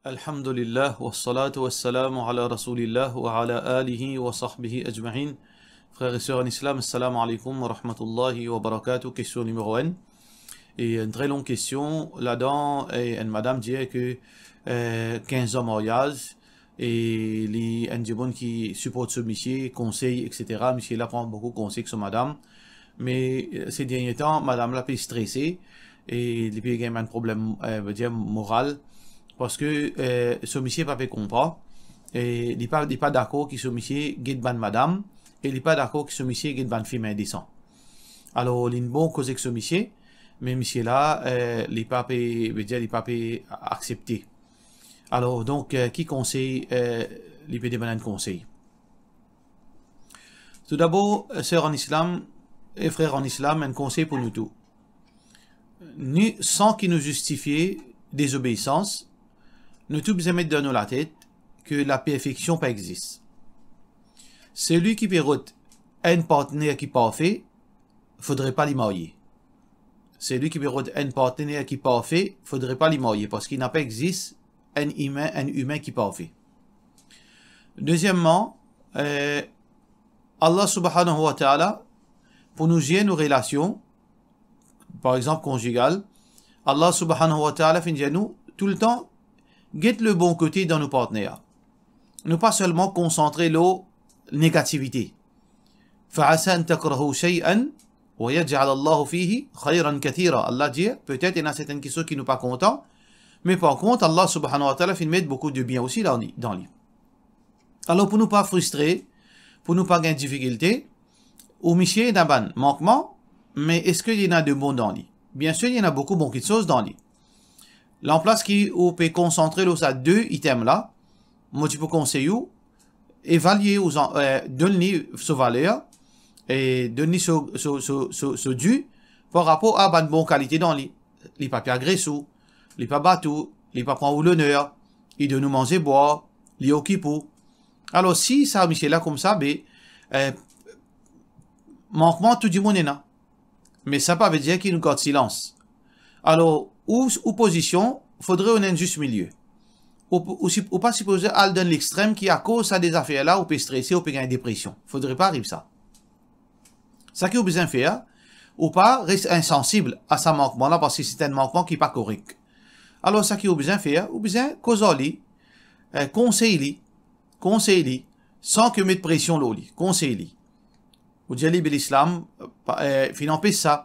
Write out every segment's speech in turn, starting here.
Alhamdulillah, wa salatu wa salamu ala rasulillah wa ala alihi wa sahbihi ajma'in. Frères et sœurs en islam, assalamu alaikum wa rahmatullahi wa barakatuh. Question numéro 1. Et une très longue question. Là-dedans, une madame dit que 15 ans mariage et les gens qui supportent ce monsieur, conseillent, etc. Monsieur là prend beaucoup de conseils sur madame. Mais ces derniers temps, madame l'a plus stressée et il y a un problème moral. Parce que ce monsieur pas fait comprendre et il n'est pas d'accord que ce monsieur guide ban madame et il n'est pas d'accord que ce monsieur guide ban fille indécent. Alors il y a une bonne cause avec ce monsieur, mais monsieur là il n'est pas accepté. Alors donc qui conseille il peut demander un conseil. Tout d'abord, sœurs en islam et frères en islam, un conseil pour nous tous. Sans qu'il nous justifie désobéissance, nous tous besoin mettre dans nous la tête que la perfection pas existe. Celui qui peut un partenaire qui est parfait, faudrait pas l'y marier. Celui qui peut un partenaire qui est parfait, faudrait pas l'y marier parce qu'il n'a pas existe un humain qui est parfait. Deuxièmement, Allah subhanahu wa ta'ala, pour nous gérer nos relations, par exemple conjugales, Allah subhanahu wa ta'ala fait nous tout le temps guette le bon côté dans nos partenaires. Ne pas seulement concentrer la négativité. فَعَسَى أَن تَكْرَهُوا شَيْئًا وَيَجْعَلَ اللَّهُ فِيهِ خَيْرًا كَثِيرًا. Allah dit, peut-être il y en a certaines qui sont pas contents, mais par contre, Allah subhanahu wa ta'ala fait mettre beaucoup de bien aussi dans lui. Alors pour ne pas frustrer, pour ne pas gagner de difficultés, au monsieur il y a un manquement, mais est-ce qu'il y en a de bons dans lui? Bien sûr, il y en a beaucoup de bonnes choses dans lui. L'emplace qui on peut concentrer sur deux items là, moi tu peux conseiller évaluer donner ce valeur et donner ce dû par rapport à une bonne qualité dans lui. Il pas agressif, il pas battu, il pas prendre l'honneur, il de nous manger boire, il occupe. Alors si ça monsieur là comme ça, manquement tout du monde est là. Mais ça pas veut dire qu'il nous garde silence. Alors ou position, faudrait un juste milieu. Ou pas supposer aller dans l'extrême qui à cause de des affaires là, ou peut stresser, ou peut gagner dépression. Faudrait pas arriver ça. Ça qui est besoin de faire, ou pas rester insensible à ce manquement là, parce que c'est un manquement qui n'est pas correct. Alors ça qui est besoin de faire, ou besoin causer conseiller, sans que mettre pression là, conseiller. Ou dire l'islam, finalement ça.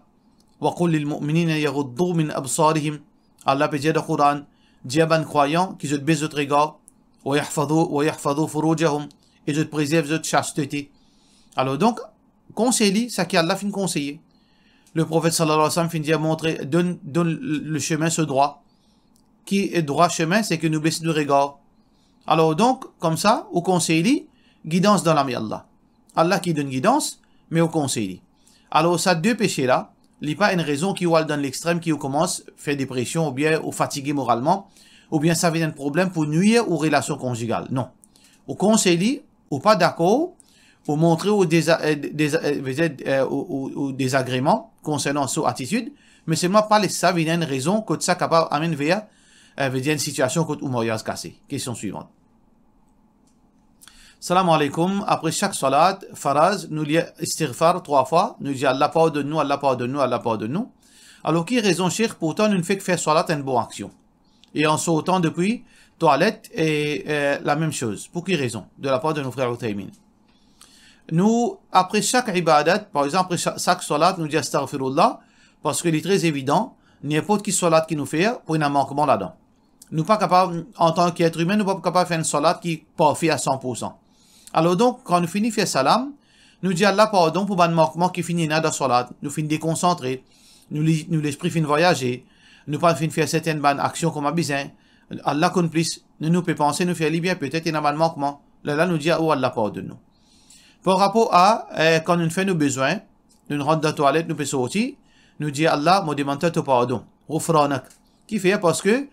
وَقُلْ لِلْمُؤْمِنِينَ يَغُضُّوا مِنْ أَبْصَارِهِمْ. Allah peut dire dans le Coran, dis à ban croyants qui se baissent votre regard, وَيَحْفَظُوا فُرُوجَهُمْ, et je préserve votre chasteté. Alors donc, conseiller, ça qui Allah fin conseiller. Le prophète sallallahu alayhi wa sallam fin dire montrer, donne le chemin ce droit. Qui est droit chemin, c'est que nous baissons le regard. Alors donc, comme ça, au conseiller, guidance dans l'âme Allah. Allah qui donne guidance, mais au conseiller. Alors, ça deux péchés là, il n'y a pas une raison qui va dans l'extrême qui commence à faire dépression ou bien ou fatigué moralement ou bien ça vient d'un problème pour nuire aux relations conjugales. Non. Au conseiller, ou pas d'accord, ou montrer aux désagréments concernant son attitude, mais seulement pas ça vient d'une raison que ça capable d'amener vers une situation où mariage cassé. Question suivante. Salam alaikum. Après chaque salat, faraz, nous dit istighfar 3 fois. Nous dit Allah pardonne-nous, Allah pardonne-nous, Allah pardonne-nous. Alors, qui raison, cheikh, pourtant, nous ne fait que faire salat une bonne action. Et en sautant depuis toilette et la même chose. Pour qui raison? De la part de nos frères Uthaymin. Nous, après chaque ibadat, par exemple, après chaque salat, nous dit astaghfirullah, parce qu'il est très évident, n'importe qui salat qui nous fait, pour un manquement là-dedans. Nous pas capables, en tant qu'être humain, nous pas capables de faire une salat qui est parfaite à 100%. Alors donc, quand nous finissons faire salam, nous disons Allah pardon pour un manquement qui finit dans la salat, nous finissons déconcentrer, nous l'esprit finit voyager, nous pas finissons faire certaines bonnes actions comme à besoin, Allah complice, nous peut penser, nous faire bien, peut-être il y a un manquement, là nous disons, oh Allah pardonne-nous. Par rapport à, quand nous faisons nos besoins, nous rentrons dans la toilette, nous pouvons sortir, nous disons Allah, me demande ton pardon, ghufranak. Qui fait parce que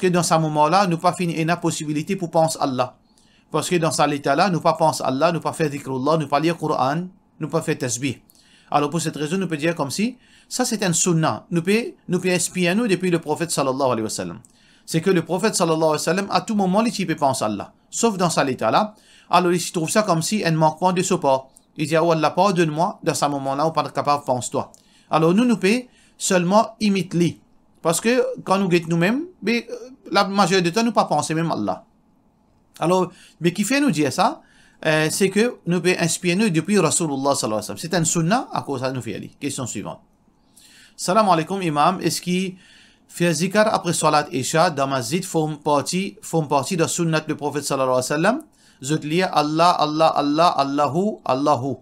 dans ce moment-là, nous pas fini une possibilité pour penser Allah. Parce que dans cet état-là, nous pas penser Allah, nous pas faire dhikrullah, nous pas lire le Coran, nous pas faire tasbih. Alors pour cette raison, nous peut dire comme si, ça c'est un sunnah. Nous peut inspirer nous depuis le prophète sallallahu alayhi wa sallam. c'est que le prophète sallallahu alayhi wa sallam, à tout moment, il peut penser à Allah. Sauf dans cet état-là. Alors, il trouve ça comme si un manquement de support. Il dit, oh Allah, pardonne-moi, dans ce moment-là, on n'est pas capable, pense-toi. Alors, nous pouvons seulement imiter. Parce que, quand nous guettons nous-mêmes, la majorité du temps, nous ne pas penser même à Allah. Alors, mais qui fait nous dire ça, c'est que nous pouvons inspirer nous depuis Rasulullah sallallahu alayhi wa sallam. C'est un sunnah, à cause de ça, nous fait aller. Question suivante. Salam alaikum, imam. Est-ce qu'il fait zikr après salat isha dans masjid font partie de sunnat du prophète sallallahu alayhi wa sallam? Je te lis Allah, Allah, Allah, Allahu, Allahu,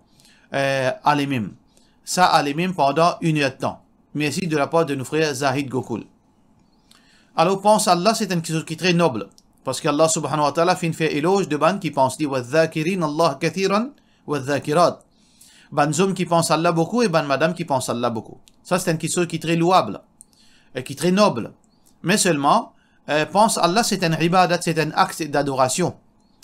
alimim. Ça, alimim pendant 1 heure de temps. Merci de la part de nos frères Zahid Gokul. Alors, pense à Allah, c'est une chose qui est très noble. Parce qu'Allah subhanahu wa ta'ala fait éloge de ban qui pense, dit, wa dhakirin Allah kathiran, wa dhakirat. Ban homme qui pense à Allah beaucoup et ban madame qui pense à Allah beaucoup. Ça, c'est une chose qui est très louable, et qui est très noble. Mais seulement, pense à Allah, c'est un ibadat, c'est un acte d'adoration.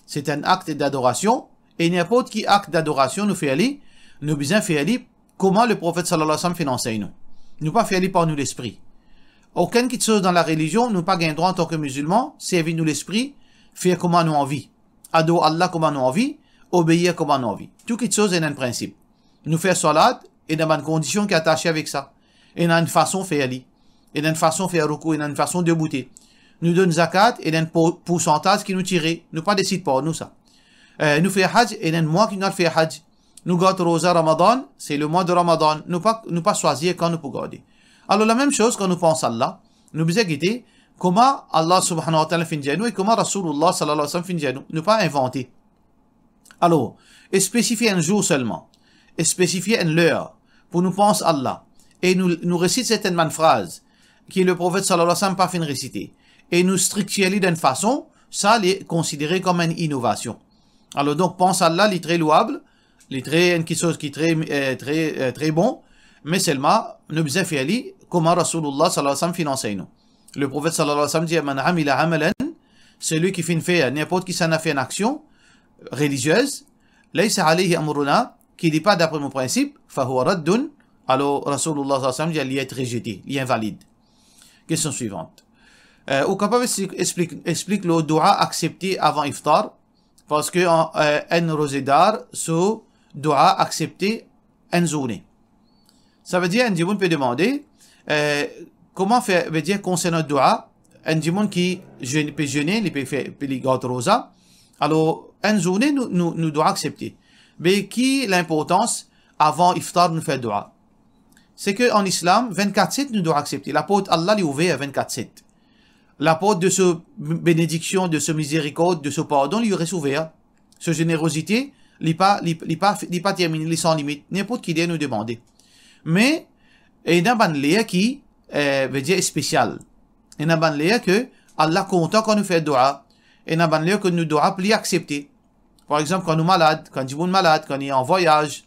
C'est un acte d'adoration, et n'importe qui acte d'adoration nous fait aller, nous besoin faire aller comment le prophète sallallahu alayhi wa sallam fait enseigner nous. Nous pas faire aller par nous l'esprit. Aucune chose dans la religion, nous pas gain droit en tant que musulmans, servir nous l'esprit, faire comme nous envie. Adorer Allah comme nous envie, obéir comme nous envie. Toute chose est un principe. Nous faire salat, et dans une condition qui est attachée avec ça. Et dans une façon de faire aller. Et dans une façon de faire recours, et dans une façon de bouter. Nous donne zakat, et dans un pourcentage qui nous tire. Nous pas décide pour nous ça. Nous fait hajj, et dans un mois qui nous fait hajj. Nous gardons rosa Ramadan, c'est le mois de Ramadan. Nous pas choisir quand nous pouvons garder. Alors la même chose quand nous pensons à Allah, nous devons guetter comment Allah subhanahu wa ta'ala fait nous et comment Rasulullah sallallahu alayhi wa sallam fait nous. Nous pas inventer. Alors, spécifier un jour seulement, et spécifier une heure pour nous penser à Allah. Et nous réciter certaines phrases qui le prophète sallallahu alayhi wa sallam pas fait réciter. Et nous structurer d'une façon, ça est considéré comme une innovation. Alors donc, pense à Allah, il est très louable, il est très, quelque chose qui est très bon, mais seulement, nous devons faire comment Rasulullah sallallahu alayhi wa sallam finance nous. Le prophète sallallahu alayhi wa sallam dit, man amila amalan, celui qui fait faire n'importe qui s'en a fait une action religieuse, laysa alayhi amruna, qui dit pas d'après mon principe, fahuwa raddun, alors Rasulullah sallallahu alayhi wa sallam dit, il est rejeté, il est invalide. Question suivante. Au capable explique le dua accepté avant iftar, parce que un rosédar, ce dua accepté en journée. Ça veut dire, un dimoun peut demander, comment faire, veut dire, concernant le dua, un dimoun qui peut jeûner, il peut faire, il garde rosa, alors, une journée, nous devons accepter. Mais qui l'importance, avant iftar, nous faire dua? C'est qu'en islam, 24/7, nous devons accepter. La porte Allah est ouverte à 24/7. La porte de ce bénédiction, de ce miséricorde, de ce pardon, il reste ouvert. Ce générosité, il n'est pas terminé, il est sans limite. N'importe qui vient nous demander. Mais, il y a un léa qui veut dire spécial. Il y a un léa que Allah content quand nous fait dua. Il y a un léa que nous devons plus accepter. Par exemple, quand nous sommes malades, quand nous sommes malades, quand nous sommes en voyage,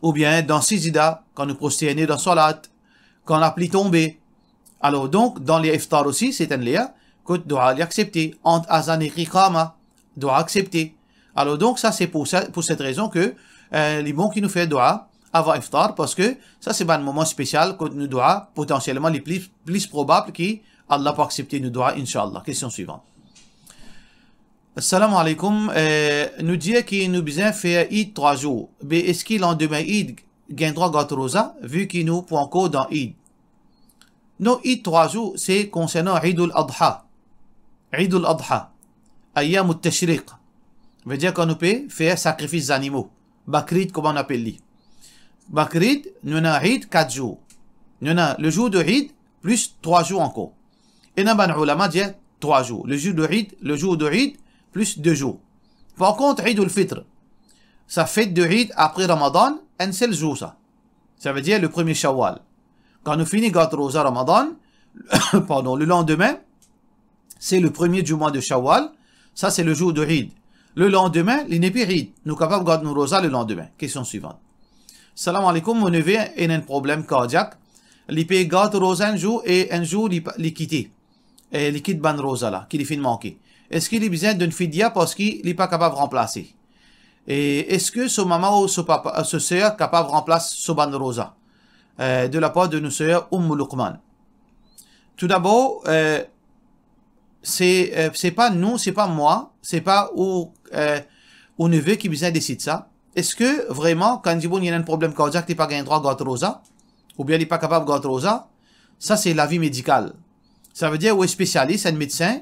ou bien dans Sijida, quand nous prosternons dans Salat, quand on a pli tombé. Alors donc, dans les iftar aussi, c'est un léa que nous devons accepter. Entre azan et iqama, doit accepter. Alors donc, ça c'est pour cette raison que les bons qui nous fait dua avant iftar, parce que ça c'est un moment spécial que nous devons potentiellement les plus probables qui Allah peut accepter nos doigts, Inch'Allah. Question suivante. Assalamu alaikum. Nous dit qu'il nous besoin faire Eid 3 jours. Mais est-ce qu'il en demain Eid gagne droit à rosa, vu qu'il nous pour encore dans Eid? Non, Eid 3 jours, c'est concernant Eid al-Adha. Eid al-Adha. Ayyam al-Tashriq. Veut dire qu'on peut faire sacrifice d'animaux. Bakrid, comme on appelle lui. Bakrid, nous avons Eid 4 jours. Nous avons le jour de Eid, plus 3 jours encore. Et nous avons ulama dit 3 jours. Le jour de Eid, plus 2 jours. Par contre, Eid al-Fitr, ça fête de Eid après Ramadan, un seul jour ça. Ça veut dire le premier Shawwal. Quand nous finissons notre rosa Ramadan, pardon, le lendemain, c'est le premier du mois de Shawwal, ça c'est le jour de Eid. Le lendemain, il n'est plus Eid. Nous sommes capables de garder nos rosa le lendemain. Question suivante. Salam alaikum, mon neveu a un problème cardiaque. Il peut garder rosa un jour et un jour il quitte. Et il quitte ban rosa là, qui lui fait manquer. Est-ce qu'il a besoin d'une fidya parce qu'il n'est pas capable de remplacer? Et est-ce que ce maman ou ce papa, ce sœur capable de remplacer ce ban rosa? De la part de nos sœurs Luqman. tout d'abord, c'est pas nous, c'est pas moi, c'est pas au neveu qui besoin décider ça. Est-ce que vraiment, quand il y a un problème cardiaque, tu n'as pas gagné droit à gâteau rosa, ou bien il n'est pas capable de gâteau rosa, ça c'est l'avis médical. Ça veut dire, où est spécialiste, un médecin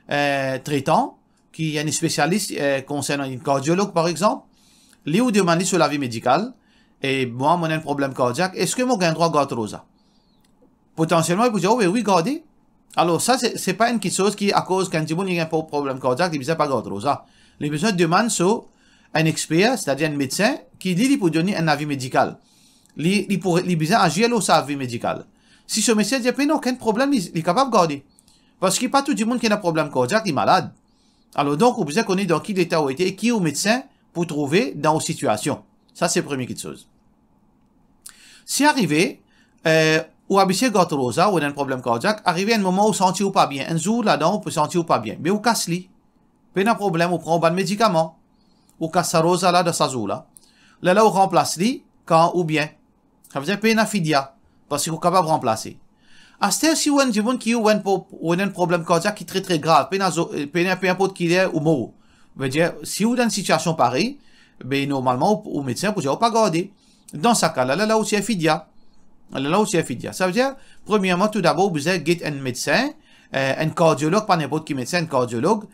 traitant, qui est un spécialiste concernant un cardiologue par exemple, lui ou demander sur l'avis médical, et moi, j'ai un problème cardiaque, est-ce que moi j'ai droit à gâteau rosa? Potentiellement, il peut dire, oh, oui, gardez. Alors, ça, c'est pas une chose qui, à cause quand il y a un problème cardiaque, il ne besoin pas gâteau rosa. Il a besoin de demander sur un expert, c'est-à-dire un médecin, qui lui peut donner un avis médical. Il a besoin d'agir sur sa avis médical. Si ce médecin dit, non, aucun problème, il est capable de garder. Parce qu'il n'y a pas tout le monde qui a un problème cardiaque, il est malade. Alors, donc, on a besoin de connaître dans quel état il était et qui est au médecin pour trouver dans une situation. Ça, c'est la première chose. Si arrivé, ou habitué gâteau rosa, ou un problème cardiaque, arrivé à un moment où sentit ou pas bien. Un jour là-dedans, on peut sentir ou pas bien. Mais ou casse-li. Pas un problème, on prend un bon médicament. Ou casse sa rosa là de sa jour là. Là, on remplace li quand ou bien. Ça veut dire pas un fidia. Parce qu'on est capable de remplacer. À ce temps, si on a un qui a un problème cardiaque qui est très très grave, peu importe qu'il est ou mort. Veut dire, si on a une situation pareille, ben, normalement, au médecin, vous ne pas garder. Dans ce cas-là, là aussi, il y a fidia. Ça veut dire, premièrement, tout d'abord, vous avez un médecin, un cardiologue, pas n'importe qui médecin, un cardiologue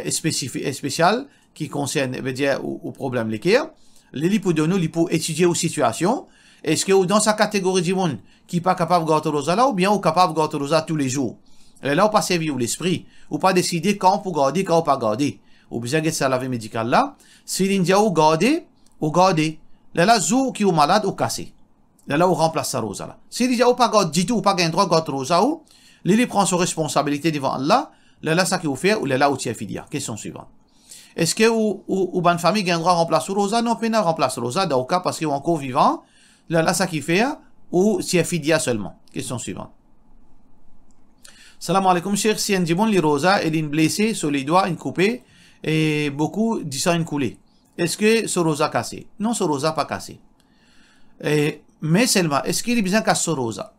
spécial qui concerne, veut dire, au problème l'équerre. Les pour donner, il pour étudier aux situations. Est-ce que dans sa catégorie du monde qui n'est pas capable de garder rosa là, ou bien ou capable de garder rosa tous les jours? Et là, on pas servir l'esprit, ou pas décider quand pour garder, quand pas garder. Ou bien ça l'avis médical là. Si l'india ou garder, là, jour qui est malade ou cassé. Là, on remplace sa rosa là. Si l'india ou pas garder du tout, ou pas gain droit de garder rosa ou, il prend ses responsabilités devant Allah, là, ça qui vous fait, ou là, où tu es fidia. Question suivante. Est-ce que ou bonne famille gain droit de remplacer rosa? Non, pas remplacer rosa, dans le cas parce qu'il est encore vivant. Là, ça qui fait, ou si est fidia seulement. Question suivante. Salam alaikum, cher. Si un dimon li rosa, il est blessé sur les doigts, une coupée, et beaucoup du sang une coulée. Est-ce que ce rosa cassé? Non, ce rosa pas cassé. Mais seulement, est-ce qu'il est besoin de casser ce rosa?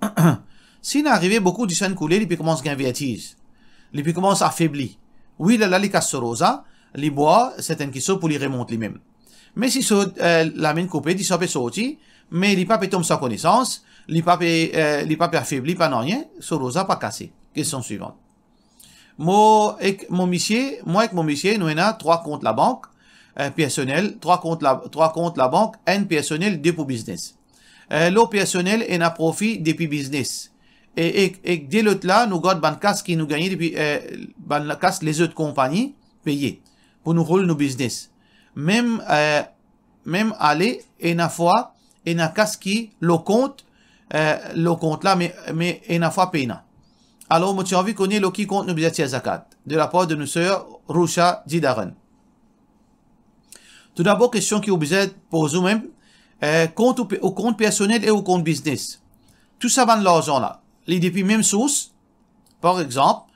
S'il arrive beaucoup du sang coulé, il peut commencer à vertige. Il peut commencer à affaiblir. Oui, là, il casse ce rosa, il boit, c'est une question pour lui remonter lui-même. Mais si la main coupée, il peut sortir, mais il pas tomber sans connaissance, il pas affaibli, pas rien, ce rosa pas cassé. Question suivante. Moi avec mon monsieur, nous avons 3 comptes la banque, personnel, 3 comptes la banque, un personnel, 2 pour business. L'autre personnel est un profit depuis business. Et dès l'autre là, nous gardons ban casse qui nous gagne depuis, ban casse les autres compagnies payées pour nous rouler nos business. Même aller, et une fois, et une casse qui, le compte là, mais une fois payé. Alors, moi, tu as envie qu'on ait le qui compte nous besoin zakat, de la part de nos sœurs Rousha Didaren. Tout d'abord, question qui est obligée de poser même, compte au compte personnel et au compte business. Tout ça va de l'argent là. Les depuis même source, par exemple,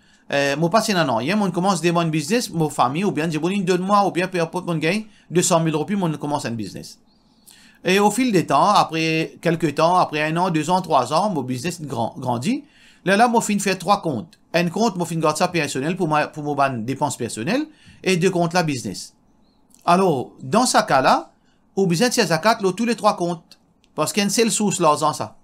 moi pas un an, moi commence des mon business, mon famille, ou bien j'ai besoin de mois, ou bien peu importe mon gain, 200 000 roupies, moi commence un business. Et au fil des temps, après quelques temps, après 1 an, 2 ans, 3 ans, mon business grandit. Là, moi, fin faire 3 comptes. Un compte, moi, fin garde ça personnel pour mon dépenses personnelles et 2 comptes là, business. Alors, dans ce cas-là, au besoin de ces zakat, tous les 3 comptes. Parce qu'il y a une seule source, l'argent, ça.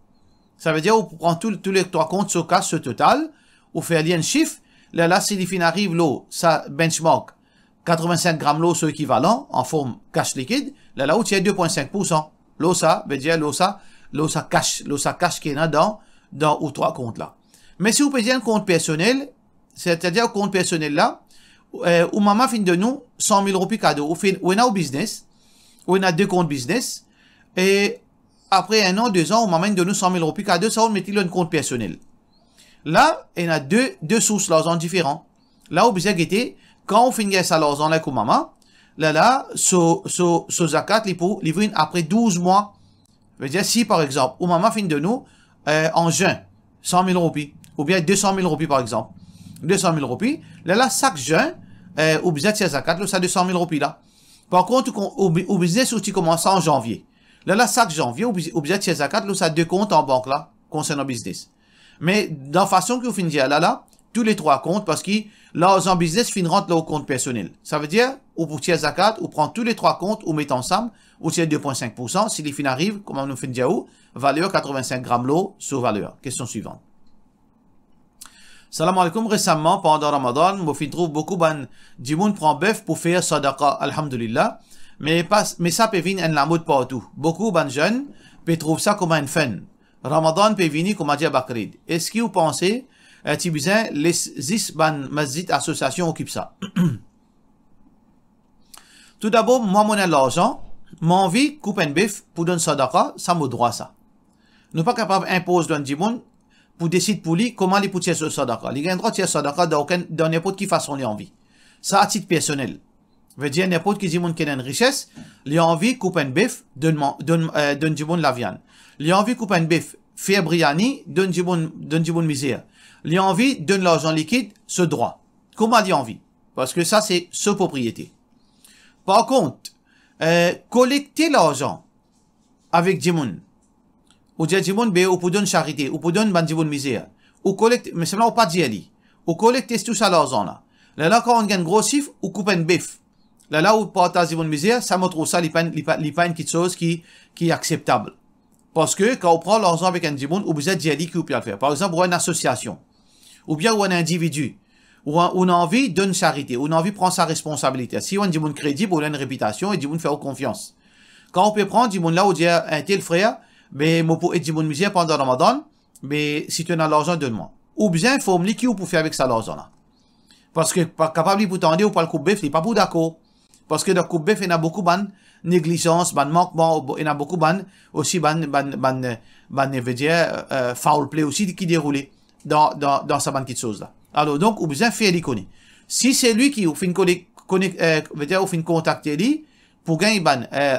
Ça veut dire, on prend tous les 3 comptes sur casse, ce total, on fait un chiffre. Là, si les fins arrivent, ça benchmark 85 grammes l'eau, c'est équivalent, en forme cash liquide. Là, où tu as 2,5%. L'eau, ça veut dire, l'eau, ça cash qui est là dans aux 3 comptes là. Mais si vous payez un compte personnel, c'est-à-dire un compte personnel là, où maman fin de nous 100 000 roupies cadeau, ou on a au business, ou on a 2 comptes business, et après 1 an, 2 ans, on maman de nous 100 000 roupies cadeau, ça on met un compte personnel. Là, il y a deux sources d'argent différents. Là, au besoin guetter, quand on finit ça l'argent là comme maman, là, ce zakat, il vient après 12 mois. Je veux dire, si par exemple, ou maman fin de nous, en juin, 100 000 roupies, ou bien 200 000 roupies par exemple. 200 000 roupies. Là, chaque juin, au business de zakat, là, ça 200 000 roupies là. Par contre, au business où tu commences en janvier. Là, chaque janvier, au business de zakat, là, ça 2 comptes en banque là, concernant business. Mais dans la façon que vous finissez là, tous les trois comptes parce que l'argent business fin rentre là au compte personnel. Ça veut dire, ou pour tirer zakat, ou prend tous les trois comptes, ou met ensemble, ou tirer 2,5%. Si les fins arrivent, comme on nous fait dire où, valeur 85 grammes l'eau sur valeur. Question suivante. Salam alaikum. Récemment, pendant Ramadan, je trouve beaucoup de monde prend bœuf pour faire sadaqa, alhamdulillah. Mais ça peut venir en la mode partout. Beaucoup de jeunes peuvent trouver ça comme un fun. Ramadan peut venir comme un dia Bakrid. Est-ce que vous pensez Tibizin, les 10 masjid associations occupent ça. Tout d'abord, moi, mon l'argent, mon envie, coupe un bif pour donner sadaqa, ça me droit ça. Nous pas capable d'imposer dans le monde pour décider pour lui comment les poutiers sur sadaqa. Les gens droit de sadaqa dans n'importe qui façon les envie. Ça à titre personnel. Veut dire n'importe qui dit monde qui a une richesse, les envie coupe un bif, donne du monde la viande. Les envie coupe un bif, faire briani, donne du monde misère. Les envie donne l'argent liquide, ce droit. Comment les envie? Parce que ça c'est ce propriété. Par contre, collecter l'argent avec du monde, ou dire du monde, ou pour donner charité, ou pour donner du monde misère, ou collecter, mais c'est là ou pas d'y aller, ou collecter tout ça l'argent là. Là quand on gagne gros chiffre, ou coupe un bif. Là où partage du monde misère, ça me trouve ça, il pas une petite chose qui est acceptable. Parce que quand on prend l'argent avec un du monde, ou vous êtes d'y aller qui vous peut le faire. Par exemple, ou une association, ou bien ou un individu, ou on a envie d'une charité, ou on a envie de prendre sa responsabilité. Si on a du monde crédible, on a une réputation, et du monde fait confiance. Quand on peut prendre du monde là, ou dire un tel frère, mais moi pour être du monde misère pendant Ramadan, mais si tu as l'argent, donne-moi. Ou bien, il faut me dire qui vous pouvez faire avec ça l'argent là. Parce que, pas capable de vous tendre, ou pas le coupe bif, il n'est pas pour d'accord. Parce que dans le coupe bif, il y a beaucoup de négligence, de manquement, il y a beaucoup aussi veut dire, foul play aussi qui déroule dans sa petite chose là. Alors, donc, vous besoin faire les connaître. Si c'est lui qui vous fait veut dire, vous fait contacter lui, pour gagner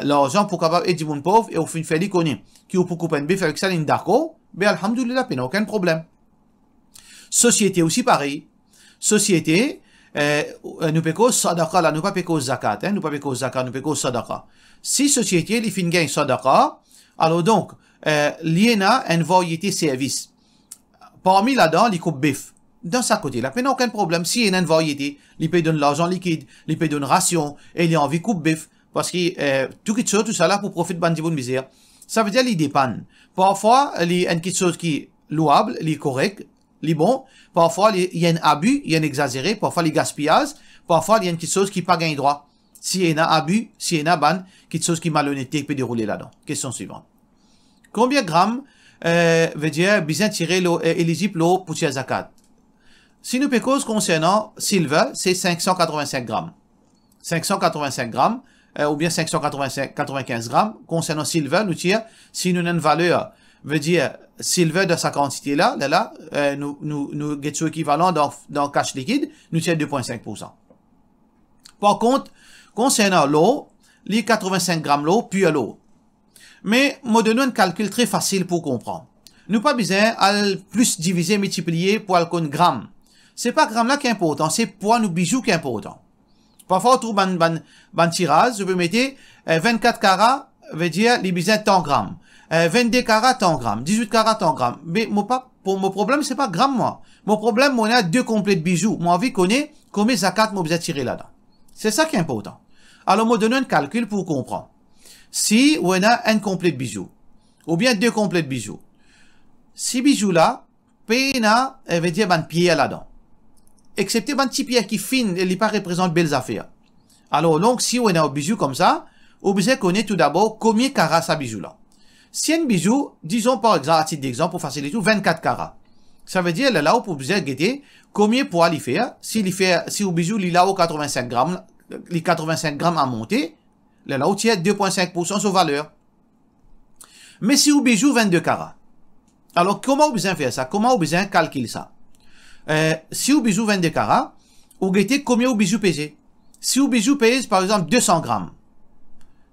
l'argent pour capable aider mon pauvre, et vous fait faire les connaître, qui vous peut couper un bif avec ça, il est d'accord, ben, alhamdoulilah, il n'y a aucun problème. Société aussi pareil. Société, nous payons sadaqa, là, nous pas payons zakat, nous pas payons zakat, nous payons sadaqa. Si société, les fin gagne sadaqa, alors donc, il y a une variété de services. Parmi là-dedans, les coupe bif. Dans sa côté, là, il n'y a aucun problème. Si il y a une variété, il peut donner l'argent liquide, il peut donner ration, et il a envie de coupe bif. Parce que, tout ça là, pour profiter de bonne misère. Ça veut dire, il dépend. Parfois, il y a une petite chose qui est louable, qui est correcte, les bons, parfois il y a un abus, il y a un exagéré, parfois les gaspillages, parfois il y a une petite chose qui n'a pas gagné droit. S'il y a un abus, s'il y a une petite chose qui est malhonnêteté qui peut dérouler là-dedans. Question suivante. Combien de grammes veut dire bien tirer l'eau éligible l'eau pour tirer zakat? Si nous payons concernant silver, c'est 585 grammes. 585 grammes, ou bien 595 grammes. Concernant silver, nous tirons, si nous avons une valeur, veut dire silver de sa quantité là, nous get équivalent dans cash liquide, nous tirons 2,5%. Par contre, concernant l'eau, les 85 grammes l'eau, puis l'eau. Mais, nous donnons un calcul très facile pour comprendre. Nous pas besoin à plus diviser, multiplier pour le gramme. C'est pas gramme là qui est important, c'est poids nous bijoux qui est important. Parfois, on trouve un tirage, je peux mettre 24 carats, veut dire, les besoin tant grammes. 22 carats, tant grammes. 18 carats, tant grammes. Mais pour mon problème, c'est pas gramme, moi. Mon problème, on a deux complets de bijoux. Moi, envie connaît combien zakat moi besoin tirer là-dedans. C'est ça qui est important. Alors, moi, donne un calcul pour comprendre. Si on a un complet de bijoux, ou bien deux complets de bijoux, si bijoux là, pena, veut dire, ban pied là-dedans. Excepté ban petit pied qui fin, il pas représente belles affaires. Alors, donc, si on a un bijou comme ça, on besoin connaître tout d'abord combien carats ça bijou là. Si un bijou, disons par exemple, à titre d'exemple, pour faciliter tout, 24 carats. Ça veut dire, là, où vous besoin guetter combien pour aller faire. Si au bijou, il a 85 grammes, les 85 grammes à monter, là, où il y a 2,5% sur valeur. Mais si au bijou, 22 carats. Alors, comment vous besoin faire ça? Comment vous besoin calculer ça? Si au bijou 22 carats, vous guettez combien au bijou pèse? Si au bijou pèse, par exemple, 200 grammes.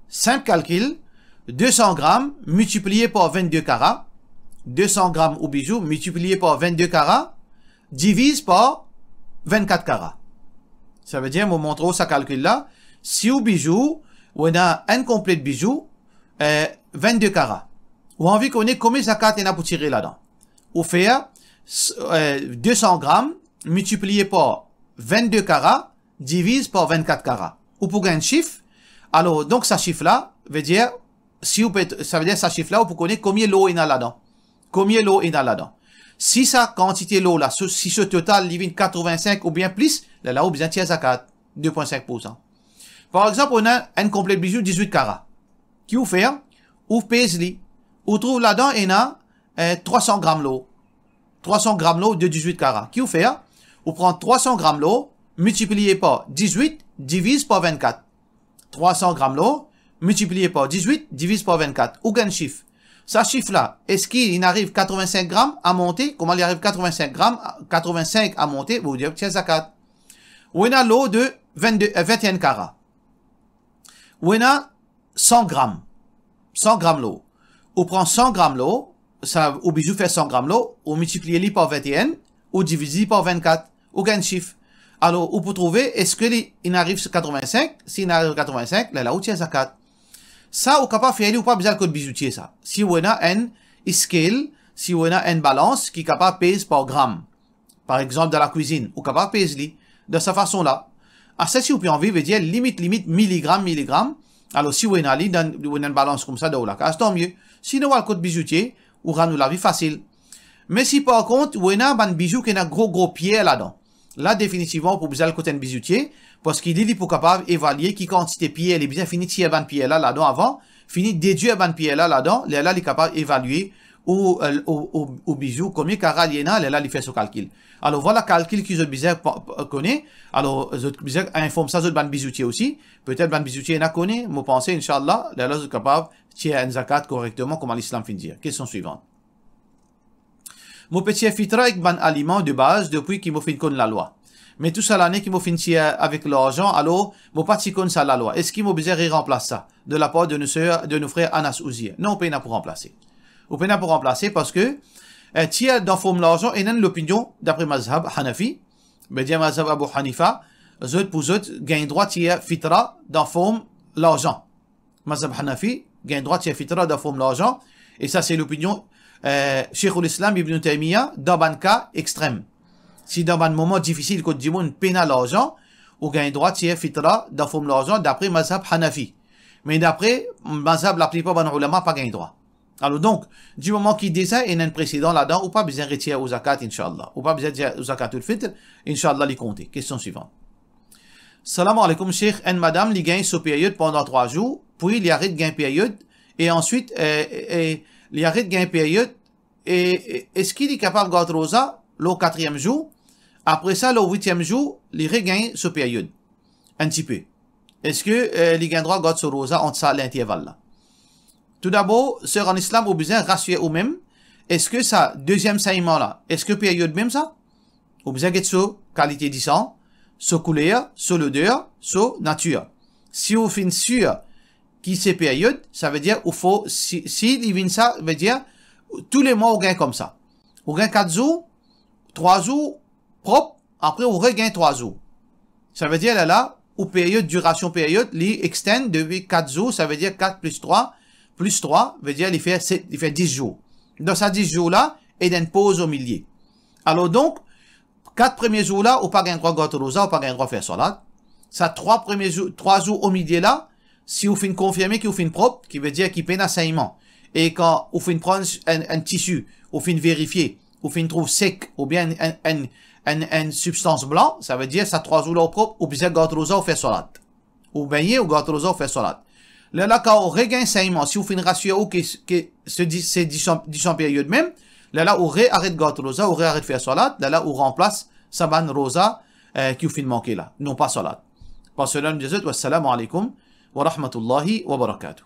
Simple calcul, 200 grammes multiplié par 22 carats, 200 grammes au bijou multiplié par 22 carats, divise par 24 carats. Ça veut dire, on montre ça calcul là, si au bijou, on a un complet de bijou, 22 carats. Ou envie qu'on ait combien zakat il y a pour tirer là-dedans. Ou faire 200 grammes multiplié par 22 carats divise par 24 carats. Ou pour gagner un chiffre, alors donc ce chiffre-là veut dire, si vous ça veut dire ce chiffre-là, vous connaissez combien l'eau est là-dedans. Combien l'eau est là-dedans. Si sa quantité l'eau là, si ce total divine 85 ou bien plus, là vous besoin de zakat, 2,5%. Par exemple, on a un complet de bijoux 18 carats. Qui vous fait, ou pèse-li. Vous trouve là-dedans, il y a 300 grammes l'eau. 300 grammes l'eau de 18 carats. Qui vous fait, vous prenez 300 grammes l'eau, multiplié par 18, divise par 24. 300 grammes l'eau, multiplié par 18, divise par 24. Ou gagne chiffre. Ce chiffre-là, est-ce qu'il arrive 85 grammes à monter? Comment il arrive 85 grammes, 85 à monter? Vous dites, tiens, zakat. Ou on a l'eau de 21 carats. Ou on a 100 grammes. 100 grammes l'eau. On prend 100 grammes l'eau, ça, au bijou fait 100 grammes l'eau, on multiplie par 21, ou divise par 24, ou gagne chiffre. Alors, on peut trouver, est-ce qu'il arrive sur 85? S'il arrive 85, là, où tient zakat. Ça, on est capable de faire, ou pas besoin de code bijoutier, ça. Si on a un scale, si on a une balance qui est capable de peser par gramme, par exemple, dans la cuisine, on est capable de peser de cette façon-là. À ça, si vous pouvez en vivre, dire limite, milligramme. Alors, si on a une balance comme ça dans la case, tant mieux. Sinon, on a le code bijoutier, on rend la vie facile. Mais si par contre, on a un bijou qui a un gros pied là-dedans, là, définitivement, pour besoin de côté un bijoutier, parce qu'il est pour capable d'évaluer qui quantité de pieds, elle est bien fini de tirer ban pied là-dedans avant, fini de déduire ban pied là-dedans, là, il est capable d'évaluer au bijou, combien de carats il y en a, là, il fait ce calcul. Alors, voilà le calcul qu'ils ont besoin de connaître. Alors, ils ont besoin d'informer ça, ban bijoutier aussi. Peut-être ban bijoutier n'a connaît, moi pensez, Inch'Allah, là, ils sont capables de tirer un zakat correctement, comme l'islam fait dire. Question suivante. Mon petit fitra avec ban aliment de base depuis qu'il m'a fait connaître la loi. Mais tout ça l'année qu'il m'a fait avec l'argent, alors, mon pas connaître ça la loi. Est-ce qu'il m'a besoin de remplacer ça de la part de nos sœurs, de nos frères Anas Ouzir? Non, on peut pas pour remplacer. On peut pas pour remplacer parce que, tiens, dans forme l'argent, et non l'opinion, d'après Mazhab Hanafi, mais dire Mazhab Abu Hanifa, zot pour zot, gagne droit tiens fitra dans forme l'argent. Mazhab Hanafi, gagne droit tiens fitra dans forme l'argent, et ça c'est l'opinion, Cheikh l'Islam Ibn Taymiyyah, dans un cas extrême. Si dans un moment difficile, quand du monde peine l'argent, ou gagne droit tiens fitra dans forme l'argent, d'après Mazhab Hanafi. Mais d'après Mazhab, la plupart des ulama pas gagne droit. Alors donc, du moment qu'il dit ça, il y a un précédent là-dedans, ou pas besoin de retirer aux zakat, Inch'Allah. Ou pas besoin de retirer aux zakat ou fitr, Inch'Allah, les compter. Question suivante. Salam alaikum, Cheikh. Une madame, il gagne sa période pendant 3 jours, puis il arrête de gagner période, et ensuite, il arrête de gagner période, et est-ce qu'il est capable de garder rosa, le 4e jour? Après ça, le 8e jour, il regagne sa période. Un petit peu. Est-ce que, il gagne droit de garder sa rosa entre ça, l'intervalle là? Tout d'abord, sœur en islam, vous besoin de rassurer vous-même. Est-ce que ça, deuxième saillement là, est-ce que période même ça? Vous besoin de sur qualité du sang, sur couleur, sur l'odeur, sur nature. Si vous finissez sûr qui c'est période, ça veut dire, il faut, si il vient ça, veut dire, tous les mois, vous gagnez comme ça. Vous gagnez 4 jours, 3 jours, propre, après, vous regagnez 3 jours. Ça veut dire, là, ou période, duration période, les extend depuis 4 jours, ça veut dire 4 plus 3, plus 3 veut dire il fait 10 jours. Dans ces 10 jours-là, il y a une pause au milieu. Alors donc, 4 premiers jours-là, ou pas gain droit de rosa, ou pas gain droit de faire salat. Ça 3 jours au milieu là, si vous faites confirmer qu'il vous fait propre, qui veut dire qu'il peine assaillement. Et quand vous faites prendre un tissu, vous faites vérifier, vous faites trouver sec, ou bien une substance blanche, ça veut dire ça 3 jours là au propre, ou bien garde rosa, ou faire salat. Ou baigner, ou garde rosa, ou faire salat. Là, quand on regagne saignement, si vous faites une ratio que c'est 10 périodes même, là, on arrête de garder rosa, on arrête de faire salat, là, on remplace sa ban rosa, qui vous fait manquer là. Non pas salat. Parce que là, nous disons, wassalamu alaikum wa rahmatullahi wa barakatuh.